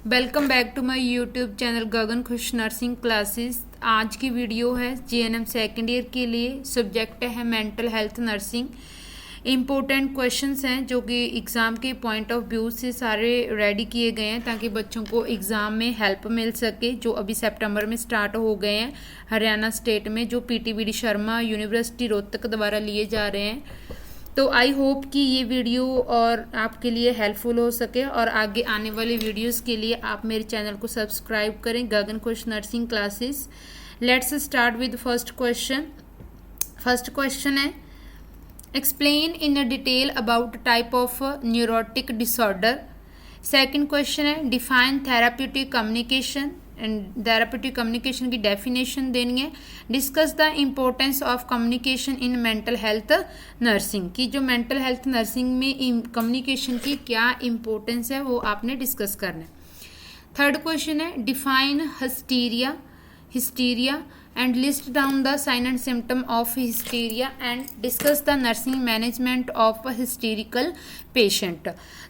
Welcome back to my YouTube channel Gagan Khush nursing classes. आज की video है जीएनएम सेकेंड ईयर के लिए। सब्जेक्ट है mental health nursing. Important questions हैं जो कि एग्ज़ाम के पॉइंट ऑफ व्यू से सारे रेडी किए गए हैं ताकि बच्चों को एग्ज़ाम में हेल्प मिल सके, जो अभी सितंबर में स्टार्ट हो गए हैं हरियाणा स्टेट में, जो पीटी शर्मा यूनिवर्सिटी रोहतक द्वारा लिए जा रहे हैं। तो आई होप कि ये वीडियो और आपके लिए हेल्पफुल हो सके और आगे आने वाली वीडियोस के लिए आप मेरे चैनल को सब्सक्राइब करें, Gagan Khush nursing classes. Let's start with first question. First question है, explain in detail about type of neurotic disorder. Second question है, define therapeutic communication and therapeutic communication की डेफिनेशन देनी है। Discuss the importance of communication in mental health nursing की जो mental health nursing में communication की क्या इम्पोर्टेंस है वो आपने डिस्कस करना है। थर्ड क्वेश्चन है, define hysteria and list down the sign and symptom of hysteria and discuss the nursing management of a hysterical patient।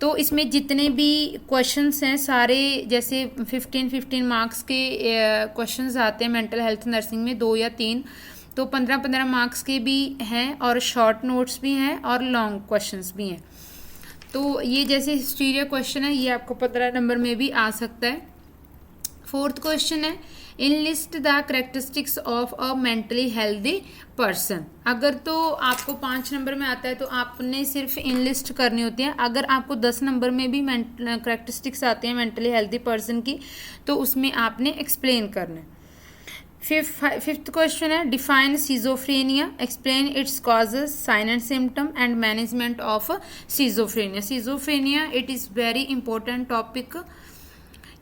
तो इसमें जितने भी क्वेश्चंस हैं सारे जैसे 15 मार्क्स के क्वेश्चंस आते हैं मेंटल हेल्थ नर्सिंग में, 2 या 3, तो 15 मार्क्स के भी हैं और शॉर्ट नोट्स भी हैं और लॉन्ग क्वेश्चंस भी हैं। तो ये जैसे हिस्टीरिया क्वेश्चन है ये आपको 15 नंबर में भी आ सकता है। फोर्थ क्वेश्चन है, enlist the characteristics of a mentally healthy person. अगर तो आपको 5 नंबर में आता है तो आपने सिर्फ इनलिस्ट करनी होती है। अगर आपको 10 नंबर में भी कैरेक्टरिस्टिक्स आते हैं मेंटली हेल्दी पर्सन की तो उसमें आपने एक्सप्लेन करना है। फिफ्थ क्वेश्चन है, define schizophrenia, explain its causes, sign and symptom and management of schizophrenia. Schizophrenia it is very important topic.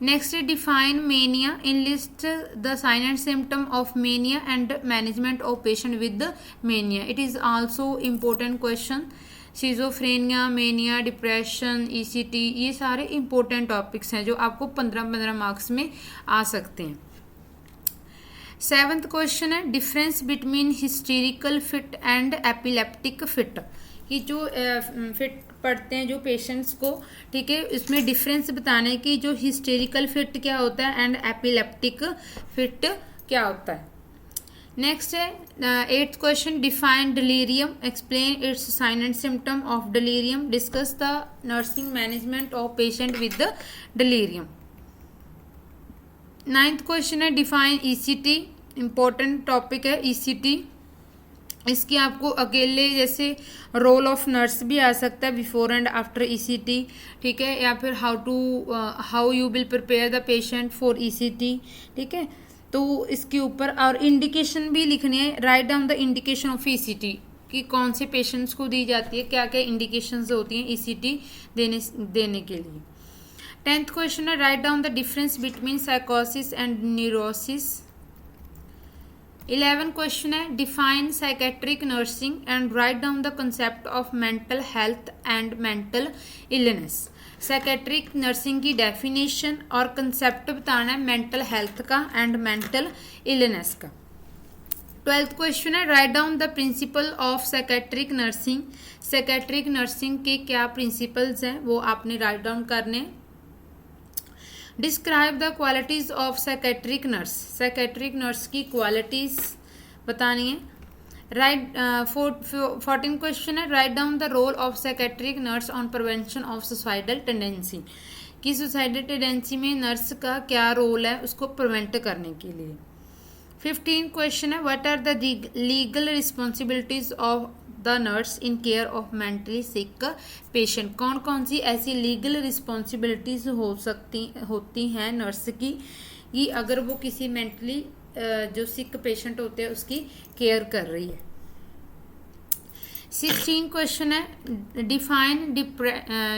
Next, define mania. Enlist the sign and symptom of mania and management of patient with the mania. It is also important question. Schizophrenia, mania, depression, ECT ये सारे important topics हैं जो आपको 15 marks में आ सकते हैं। 7th question है, difference between hysterical fit and epileptic fit. कि जो फिट पढ़ते हैं जो पेशेंट्स को, ठीक है, इसमें डिफरेंस बताने की जो हिस्टेरिकल फिट क्या होता है एंड एपिलेप्टिक फिट क्या होता है। नेक्स्ट है 8th question, define delirium, explain its sign and symptom of delirium, discuss the nursing management of patient with the delirium. 9th question है, डिफाइन ईसीटी, इंपॉर्टेंट टॉपिक है ECT. इसकी आपको अकेले जैसे रोल ऑफ नर्स भी आ सकता है, बिफोर एंड आफ्टर ईसीटी, ठीक है, या फिर how you will prepare the patient for ECT, ठीक है। तो इसके ऊपर और इंडिकेशन भी लिखनी है, write down the indication of ECT कि कौन से पेशेंट्स को दी जाती है, क्या क्या इंडिकेशंस होती हैं ईसीटी देने के लिए। 10th क्वेश्चन है, write down the difference between साइकोसिस एंड न्यूरोसिस। 11 क्वेश्चन है, define psychiatric nursing and write down the concept of mental health and mental illness. Psychiatric nursing की डेफिनेशन और कंसेप्ट बताना है मेंटल हेल्थ का एंड मेंटल इलनेस का। 12th question है, write down the principle of psychiatric nursing. Psychiatric nursing के क्या principles हैं वो आपने राइट डाउन करने। Describe the qualities of psychiatric nurse. Psychiatric nurse की क्वालिटीज बतानी है। राइट 14 क्वेश्चन है, write down the role of psychiatric nurse on prevention of suicidal tendency. कि सुसाइडल टेंडेंसी में नर्स का क्या रोल है उसको प्रिवेंट करने के लिए। 15 क्वेश्चन है, what are the legal responsibilities of the nurse in care of mentally sick patient. कौन कौन सी ऐसी लीगल रिस्पॉन्सिबिलिटीज होती हैं नर्स की कि अगर वो किसी मेंटली जो सिक पेशेंट होते हैं उसकी केयर कर रही है। 16 क्वेश्चन है, डिफाइन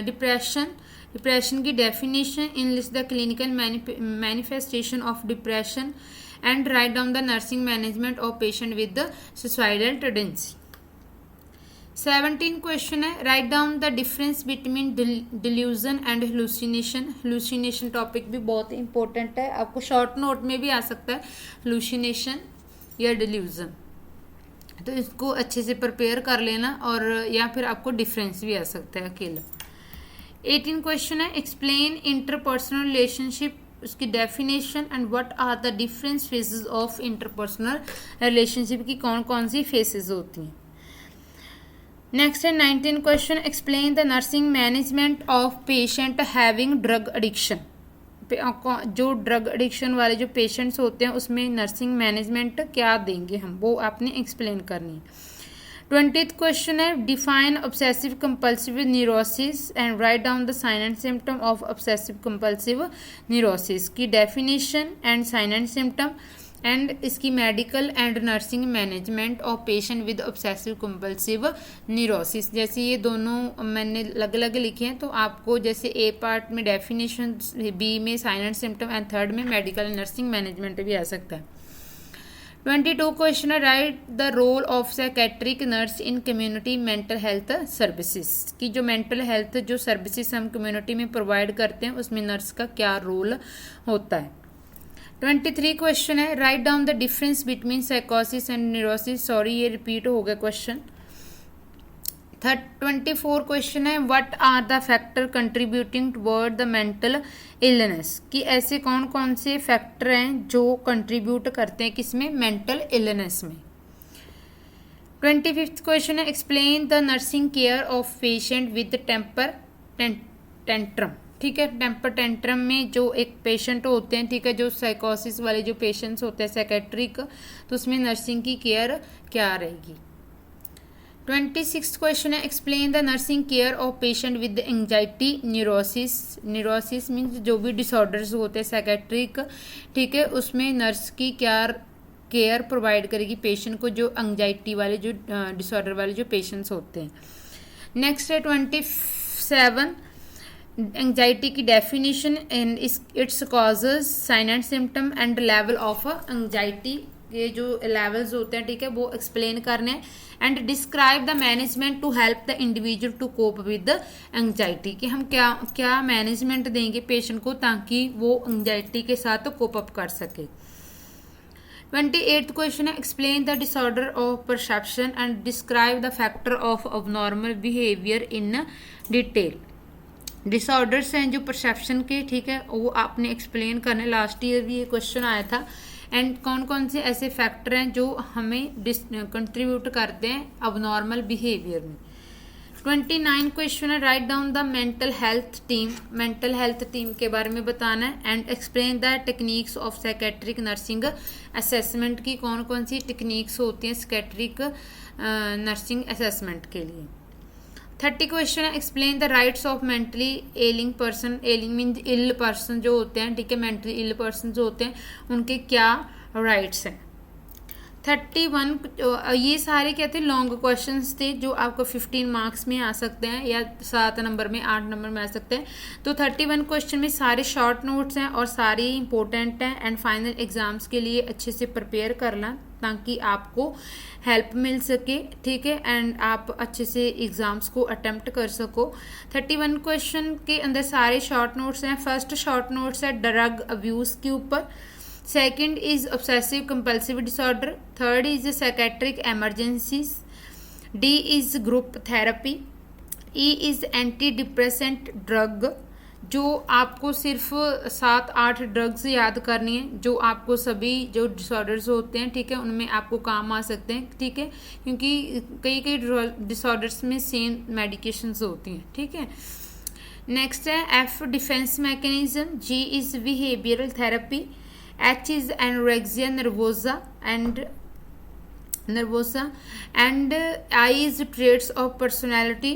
डिप्रेशन की definition, enlist the clinical manifestation of depression and write down the nursing management of patient with the suicidal tendency. 17 question है, write down the difference between delusion and hallucination. Hallucination topic भी बहुत important है, आपको short note में भी आ सकता है हेलुसिनेशन या डिल्यूजन, तो इसको अच्छे से प्रिपेयर कर लेना और या फिर आपको डिफरेंस भी आ सकता है अकेला। 18 क्वेश्चन है एक्सप्लेन इंटरपर्सनल रिलेशनशिप, उसकी definition and what are the different phases of interpersonal relationship की कौन कौन सी फेजेस होती हैं। नेक्स्ट है 19 question explain the nursing management of patient having drug addiction, जो ड्रग एडिक्शन वाले जो पेशेंट्स होते हैं उसमें नर्सिंग मैनेजमेंट क्या देंगे हम, वो आपने एक्सप्लेन करनी है। 20th क्वेश्चन है define obsessive compulsive neurosis and write down the sign and symptom of obsessive compulsive neurosis की definition and sign and symptom and इसकी medical and nursing management of patient with obsessive compulsive neurosis. जैसे ये दोनों मैंने अलग अलग लिखे हैं, तो आपको जैसे ए पार्ट में डेफिनेशन, बी में sign and symptom and third में मेडिकल एंड नर्सिंग मैनेजमेंट भी आ सकता है। 22 क्वेश्चन है write the role of psychiatric nurse in community mental health services की, जो मेंटल हेल्थ जो सर्विसेज हम कम्युनिटी में प्रोवाइड करते हैं उसमें नर्स का क्या रोल होता है। 23 क्वेश्चन है write down the difference between साइकोसिस एंड न्यूरोसिस, सॉरी ये रिपीट हो गया क्वेश्चन। 24 क्वेश्चन है what are the factor contributing toward the mental illness, कि ऐसे कौन कौन से फैक्टर हैं जो कंट्रीब्यूट करते हैं किसमें, मेंटल इलनेस में। 25th क्वेश्चन है explain the nursing care of patient with temper tantrum, ठीक है। टेम्पर टेंट्रम में जो एक पेशेंट होते हैं, ठीक है, जो साइकोसिस वाले जो पेशेंट्स होते हैं साइकेट्रिक, तो उसमें नर्सिंग की केयर क्या रहेगी। 26th क्वेश्चन है explain the nursing care of patient with anxiety neurosis, neurosis means जो भी डिसऑर्डर्स होते हैं साइकेट्रिक, ठीक है, उसमें नर्स की क्या केयर प्रोवाइड करेगी पेशेंट को, जो एंजाइटी वाले जो डिसऑर्डर वाले जो पेशेंट्स होते हैं। नेक्स्ट है 27 एंजाइटी की definition and its causes sign and symptom and level of anxiety के जो लेवल्स होते हैं, ठीक है, वो एक्सप्लेन करने हैं। And describe the management to help the individual to cope with anxiety, कि हम क्या क्या मैनेजमेंट देंगे पेशेंट को ताकि वो एंजाइटी के साथ कोप अप कर सके। 28th क्वेश्चन है explain the disorder of perception and describe the factor of abnormal behaviour in detail. Disorders हैं जो परसेप्शन के, ठीक है, वो आपने एक्सप्लेन करने, लास्ट ईयर भी ये क्वेश्चन आया था। एंड कौन कौन से ऐसे फैक्टर हैं जो हमें कंट्रीब्यूट करते हैं अबनॉर्मल बिहेवियर में। 29 क्वेश्चन है write down the mental health team, mental health team के बारे में बताना है। And explain the techniques of psychiatric nursing assessment की कौन कौन सी टेक्निक्स होती हैं साइकेट्रिक नर्सिंग असेसमेंट के लिए। 30 क्वेश्चन है explain the rights of mentally ailing person, ailing mean ill person जो होते हैं, ठीक है, मेंटली इल पर्सन जो होते हैं उनके क्या राइट्स हैं। 31 ये सारे क्या थे, लॉन्ग क्वेश्चंस थे जो आपको 15 मार्क्स में आ सकते हैं या 7 नंबर में 8 नंबर में आ सकते हैं। तो 31 क्वेश्चन में सारे शॉर्ट नोट्स हैं और सारे इंपॉर्टेंट हैं एंड फाइनल एग्जाम्स के लिए अच्छे से प्रिपेयर करना ताकि आपको हेल्प मिल सके, ठीक है, एंड आप अच्छे से एग्जाम्स को अटेम्प्ट कर सको। 31 क्वेश्चन के अंदर सारे शॉर्ट नोट्स हैं। फर्स्ट शॉर्ट नोट्स है ड्रग अब्यूज के ऊपर, second is obsessive compulsive disorder, third is psychiatric emergencies, D is group therapy, E is anti depressant drug, जो आपको सिर्फ 7-8 ड्रग्स याद करनी है जो आपको सभी जो डिसऑर्डर्स होते हैं, ठीक है, उनमें आपको काम आ सकते हैं, ठीक है, क्योंकि कई कई डिसऑर्डर्स में सेम मेडिकेशंस होती हैं, ठीक है। नेक्स्ट है F defence mechanism, G is behavioural therapy, H is anorexia nervosa and I is traits of personality.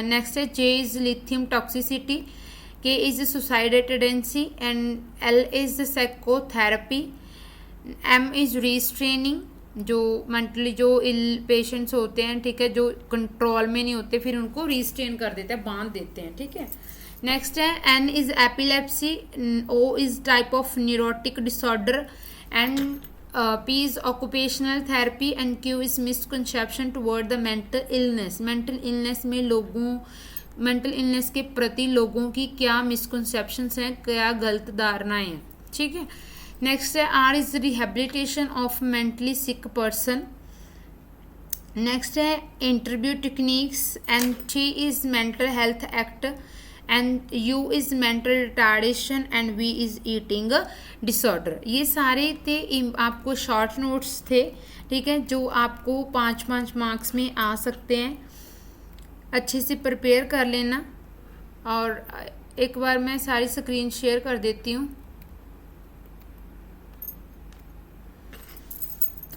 Next is J is lithium toxicity, K is suicidal tendency and L is psychotherapy, M is restraining, जो mentally जो इल patients होते हैं, ठीक है, जो control में नहीं होते फिर उनको रिस्ट्रेन कर देते हैं, बांध देते हैं, ठीक है। नेक्स्ट है N is epilepsy, O is type of neurotic disorder and P is occupational therapy and Q is misconception toward the mental illness. Mental illness में मेंटल इलनेस के प्रति लोगों की क्या मिसकंसेप्शंस हैं, क्या गलत धारणाएं हैं, ठीक है। नेक्स्ट है R is rehabilitation of mentally sick person. Next है interview techniques and T is mental health act and U is mental retardation and V is eating disorder. ये सारे थे आपको शॉर्ट नोट्स थे, ठीक है, जो आपको 5-5 मार्क्स में आ सकते हैं। अच्छे से प्रिपेयर कर लेना। और एक बार मैं सारी स्क्रीन शेयर कर देती हूँ।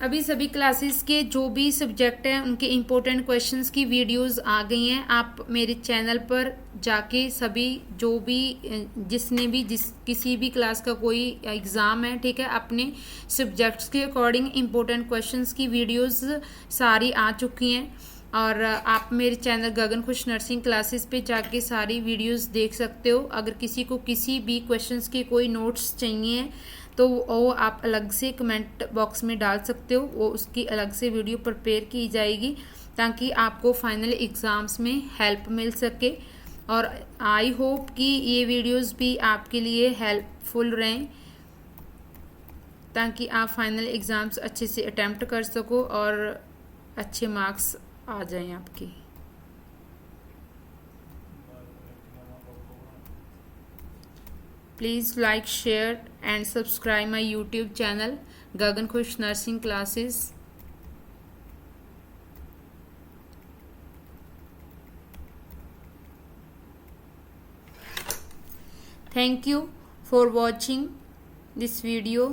अभी सभी क्लासेस के जो भी सब्जेक्ट हैं उनके इम्पोर्टेंट क्वेश्चंस की वीडियोस आ गई हैं। आप मेरे चैनल पर जाके सभी जो भी जिसने भी किसी भी क्लास का कोई एग्ज़ाम है, ठीक है, अपने सब्जेक्ट्स के अकॉर्डिंग इम्पोर्टेंट क्वेश्चंस की वीडियोस सारी आ चुकी हैं। और आप मेरे channel Gagan Khush nursing classes पे जाके सारी वीडियोस देख सकते हो। अगर किसी को किसी भी क्वेश्चंस के कोई नोट्स चाहिए तो वो आप अलग से कमेंट बॉक्स में डाल सकते हो, वो उसकी अलग से वीडियो प्रिपेयर की जाएगी ताकि आपको फाइनल एग्ज़ाम्स में हेल्प मिल सके। और आई होप कि ये वीडियोस भी आपके लिए हेल्पफुल रहें ताकि आप फाइनल एग्ज़ाम्स अच्छे से अटेम्प्ट कर सको और अच्छे मार्क्स आ जाएं आपके। Please like, share and subscribe my YouTube channel Gagan Khush nursing classes. Thank you for watching this video.